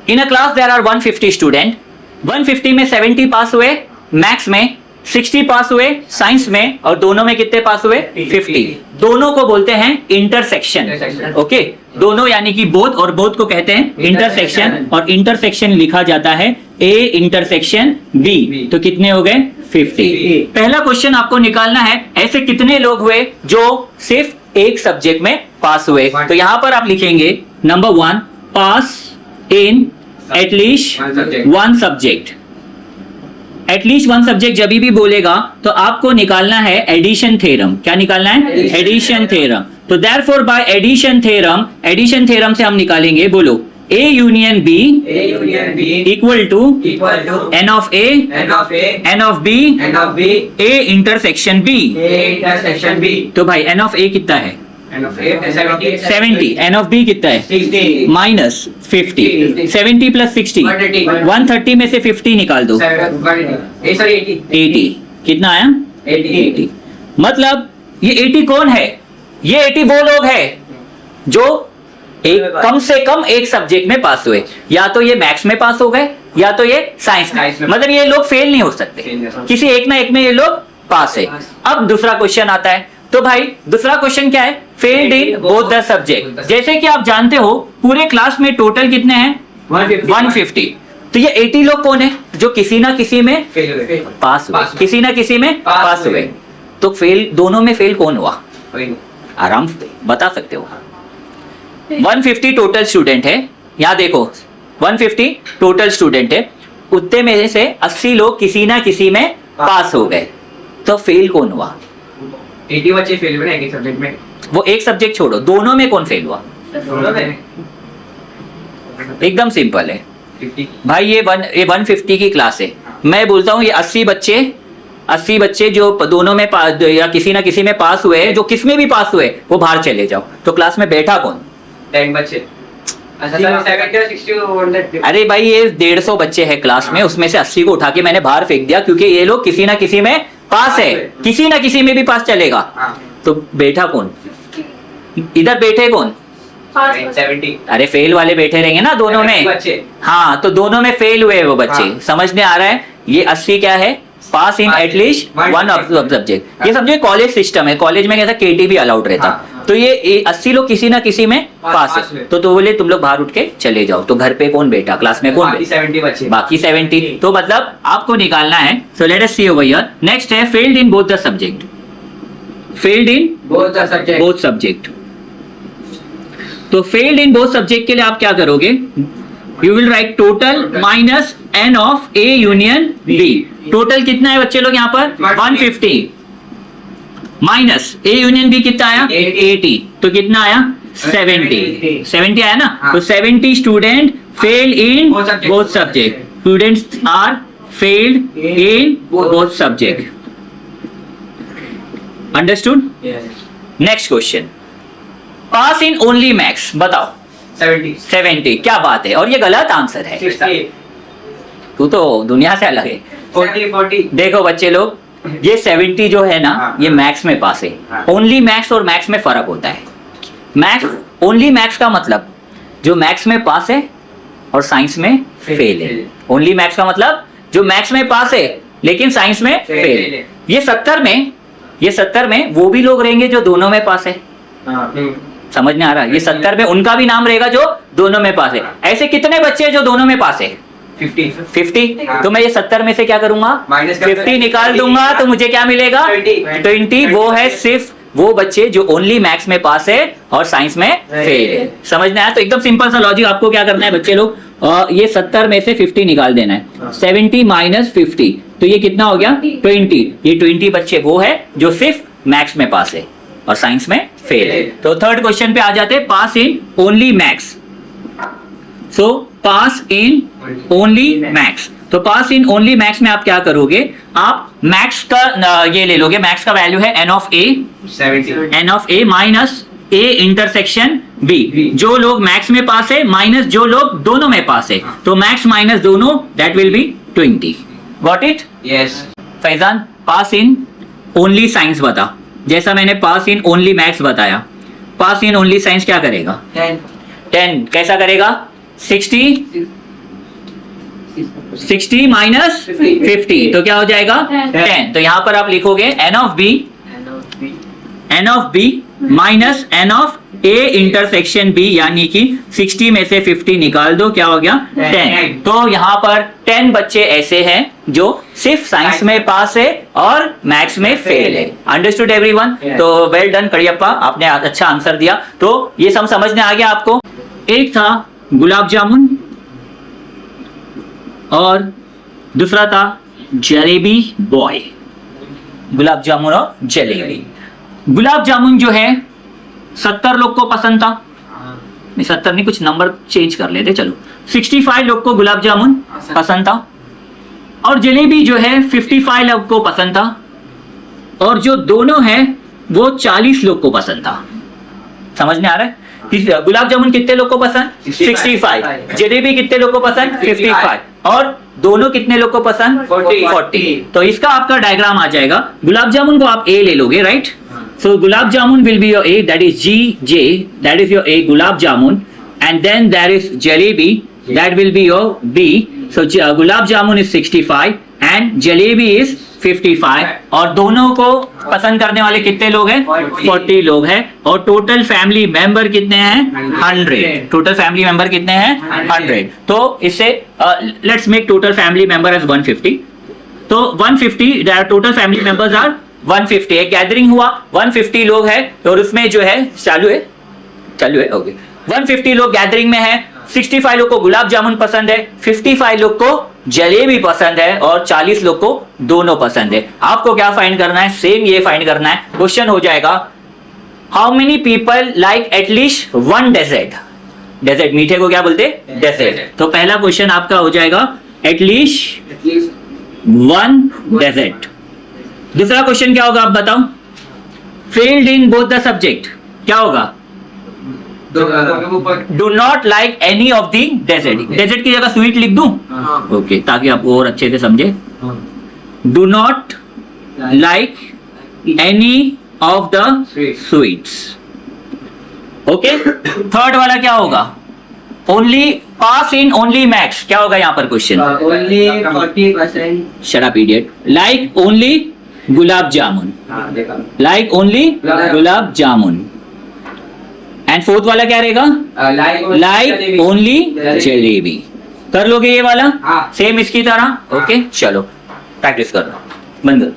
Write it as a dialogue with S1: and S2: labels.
S1: In a class there are 150 student, 150 में 70 पास हुए, maths में 60 पास हुए, साइंस में, और दोनों में कितने पास हुए? 50। दोनों को बोलते हैं इंटरसेक्शन। ओके, दोनों यानी कि बोथ, और बोथ को कहते हैं इंटरसेक्शन, और इंटरसेक्शन लिखा जाता है ए इंटरसेक्शन बी। तो कितने हो गए? 50। पहला क्वेश्चन आपको निकालना है ऐसे कितने लोग हुए जो सिर्फ एक सब्जेक्ट में पास हुए। तो यहां पर आप लिखेंगे number 1, pass in at least one subject. At least one subject जब भी बोलेगा तो आपको निकालना है एडिशन थ्योरम। क्या निकालना है? Addition theorem. तो देयरफॉर बाय एडिशन थ्योरम से हम निकालेंगे, बोलो, A union B equal to N of A N of B A intersection B। तो भाई N ऑफ A कितना है? 70। N ऑफ B कितना है? माइनस 50। 70 प्लस 60 130 में से 50 निकाल दो, 80। कितना आया? 80। मतलब ये 80 कौन है? ये 80 वो लोग है जो एक कम से कम एक सब्जेक्ट में पास हुए। या तो ये मैथ्स में पास हो गए, या तो ये साइंस में। मतलब ये लोग फेल नहीं हो सकते, किसी एक ना एक में ये लोग पास है। अब दूसरा क्वेश्चन आता है। तो भाई दूसरा क्वेश्चन क्या है? Failed in both the subject. जैसे कि आप जानते हो पूरे क्लास में टोटल कितने हैं? 150। तो ये 80 लोग कौन है जो किसी ना किसी में पास हुए, किसी ना किसी में पास हुए। तो फेल, दोनों में फेल कौन हुआ? आराम से बता सकते हो। 150 टोटल स्टूडेंट है, यहाँ देखो 150 टोटल स्टूडेंट है, उतने में से 80 लोग किसी ना किसी में पास हो गए। तो फेल कौन हुआ?
S2: 80 बच्चे फेल हुए एक सब्जेक्ट में।
S1: वो एक सब्जेक्ट छोड़ो, दोनों में कौन फेल हुआ? एकदम सिंपल है
S2: 50।
S1: भाई। ये 150 की क्लास है। मैं बोलता हूँ ये 80 बच्चे जो दोनों में या किसी ना किसी में पास हुए, जो किस में भी पास हुए, वो बाहर चले जाओ। तो क्लास में बैठा कौन?
S2: 10 बच्चे।
S1: अरे भाई ये 150 बच्चे हैं क्लास में, उसमें से 80 को उठा के मैंने बाहर फेंक दिया, क्योंकि ये लोग किसी ना किसी में पास है, किसी ना किसी में भी पास चलेगा। तो बैठा कौन? इधर बैठे कौन?
S2: 70।
S1: अरे फेल वाले बैठे रहेंगे ना दोनों में। हाँ, तो दोनों में फेल हुए वो बच्चे। समझने आ रहा है? ये 80 क्या है? Pass in at least one of subject. ये समझो कॉलेज सिस्टम है, कॉलेज में कैसा केटी भी अलाउड रहता। तो ये 80 लोग किसी ना किसी में पास है। तो बोले तुम लोग बाहर उठ के चले जाओ। तो घर पे कौन बैठा? क्लास में कौन बैठा?
S2: 70 बच्चे।
S1: बाकी 70। तो मतलब आपको निकालना है। So let us see over here. Next है failed in both the subject. Failed in both subject. तो फेल्ड इन बोथ सब्जेक्ट के लिए आप क्या करोगे? You will write total minus N of A union B। Total कितना है बच्चे लोग यहाँ पर? 150 माइनस A यूनियन B कितना आया? 80। तो कितना आया? 70 आया ना। तो 70 student fail in both subject. Students are failed in both subject. Understood? Next question, pass in only maths. बताओ 70। क्या बात है? और ये गलत आंसर है।
S2: 60।
S1: तू तो दुनिया से अलग है।
S2: 40।
S1: देखो बच्चे लोग, ये 70 जो है ना, ये मैथ्स में पास है। ओनली मैथ्स और मैथ्स में फर्क होता है। मैथ्स, ओनली मैथ्स का मतलब जो मैथ्स में पास है और साइंस में फेल है। ओनली मैथ्स का मतलब जो मैथ्स में पास है लेकिन साइंस में फेल है। ये 70 में वो भी लोग रहेंगे जो दोनों में पास है। समझ में आ रहा है? ये 70 में उनका भी नाम रहेगा जो दोनों में पास है। ऐसे कितने बच्चे हैं जो दोनों में पास है? 50। तो मैं ये 70 में से क्या करूंगा? 50 निकाल दूंगा। तो मुझे क्या मिलेगा? 20। वो है सिर्फ वो बच्चे जो ओनली मैथ्स में पास है और साइंस में फेल है। समझ में आया? तो एकदम सिंपल सा लॉजिक। आपको क्या करना है बच्चे लोग? ये 70 में से 50 निकाल देना है। 70 माइनस 50, तो ये कितना हो गया? 20। ये 20 बच्चे वो है जो सिर्फ मैथ्स में पास है और साइंस में फेल है। तो थर्ड क्वेश्चन पे आ जाते हैं, pass in only maths. So pass in only maths. तो पास इन ओनली मैथ्स में आप क्या करोगे? आप मैथ्स का ये ले लोगे, मैथ्स का वैल्यू है N of A
S2: 70।
S1: N of A minus A intersection B। जो लोग मैथ्स में पास है माइनस जो लोग दोनों में पास है। तो मैथ्स माइनस दोनों, that will be 20। Got it?
S2: Yes.
S1: Faizan, pass in only science बता। जैसा मैंने पास इन ओनली मैथ्स बताया, पास इन ओनली साइंस क्या करेगा? 10। कैसा करेगा? 60 60 माइनस 50 तो क्या हो जाएगा 10। तो यहां पर आप लिखोगे n of b minus n of a intersection b, यानी कि 60 में से 50 निकाल दो, क्या हो गया 10। तो यहां पर 10 बच्चे ऐसे हैं जो सिर्फ साइंस में पास है और मैथ्स में फेल है। Understood everyone? तो वेल डन करियप्पा, आपने अच्छा आंसर दिया। तो ये सब समझ में आ गया आपको। एक था गुलाब जामुन और दूसरा था जलेबी बॉय। गुलाब जामुन और जलेबी। गुलाब जामुन जो है 70 लोग को पसंद था, नहीं 70 नहीं, कुछ नंबर चेंज कर लेते, चलो 65 लोग को गुलाब जामुन पसंद था। और जलेबी जो है 55 लोग को पसंद था। और जो दोनों है वो 40 लोग को पसंद था। समझ में आ रहा है? गुलाब जामुन कितने लोग को पसंद? 65। जलेबी कितने लोग को पसंद? 55। और दोनों कितने लोग को पसंद? 40। तो इसका आपका डायग्राम आ जाएगा। गुलाब जामुन को आप ए ले लोगे, right? So gulab jamun will be your A, that is GJ, that is your A, gulab jamun, and then there is jalebi, that will be your B. So gulab jamun is 65 and jalebi is 55। और दोनों को पसंद करने वाले कितने लोग हैं? 40 लोग हैं। और टोटल फैमिली मेंबर कितने हैं? 100। टोटल फैमिली मेंबर कितने हैं? 100। तो इससे let's make total family member as 150। तो 150 टोटल फैमिली मेंबर्स आर 150। एक गैदरिंग हुआ, 150 लोग हैं और उसमें जो है चालू है ओके। 150 लोग गैदरिंग में है। 65 लोग को गुलाब जामुन पसंद है, 55 लोग को जलेबी पसंद है और 40 लोग को दोनों पसंद है। आपको क्या फाइंड करना है? सेम ये फाइंड करना है। क्वेश्चन हो जाएगा how many people like at least one dessert. Dessert मीठे को क्या बोलते हैं? डेजर्ट। तो पहला क्वेश्चन आपका हो जाएगा एटलीस्ट वन डेजर्ट। दूसरा क्वेश्चन क्या होगा आप बताओ? Failed in both the subject, क्या होगा? Do not like any of the dessert. Dessert की जगह स्वीट लिख दूं? ओके, ताकि आप और अच्छे से समझे। Do not like any of the sweets. Okay. Third वाला क्या होगा? Only pass in only max, क्या होगा यहाँ पर question?
S2: Only 40%।
S1: Shut up idiot. Like only gulab jamun, like only gulab jamun. And fourth वाला क्या रहेगा? Like only jalebi. कर लोगे ये वाला? सेम इसकी तरह। ओके, चलो प्रैक्टिस कर लो। बंद करो।